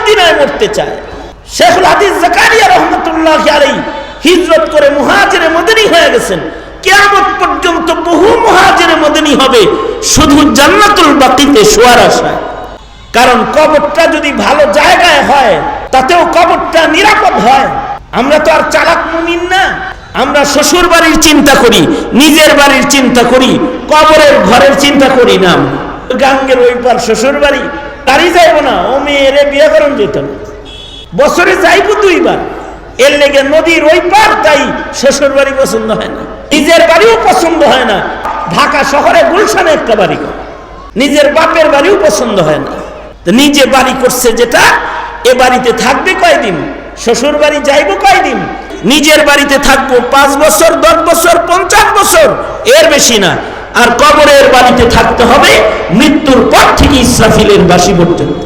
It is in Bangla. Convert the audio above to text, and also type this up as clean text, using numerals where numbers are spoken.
মদিনায় মরতে চায়। শেখুল হাদিস জাকারিয়া রহমাতুল্লাহি আলাইহি হিজরত করে মুহাজিরে মদিনী হয়ে গেছেন। কিয়ামত পর্যন্ত বহু মুহাজিরে মদিনী হবে শুধু জান্নাতুল বাকিতে শোয়ার আশায়। কারণ কবরটা যদি ভালো জায়গায় হয় তাতেও কবরটা নিরাপদ হয়। আমরা তো আর চালাক মুমিন না, আমরা শ্বশুর বাড়ির চিন্তা করি, নিজের বাড়ির চিন্তা করি, কবরের ঘরের চিন্তা করি না। গাঙ্গের ওই পার শ্বশুর বাড়ি, তারই যাইব না, ও মেয়েরে বিয়ে করেন যেত না, বছরে যাইব 2 বার। এর লেগে নদীর ওই পার, তাই শ্বশুর বাড়ি পছন্দ হয় না, নিজের বাড়িও পছন্দ হয় না। ঢাকা শহরে গুলশানে একটা বাড়ি, নিজের বাপের বাড়িও পছন্দ হয় না। নিজে বাড়ি করছে যেটা, এ বাড়িতে থাকবে কয়দিন, শ্বশুর বাড়ি যাইব কয়দিন, নিজের বাড়িতে থাকবো 5 বছর, 10 বছর, 50 বছর, এর বেশি না। আর কবরের বাড়িতে থাকতে হবে মৃত্যুর পর থেকে ইসরাফিলের বাঁশি পর্যন্ত।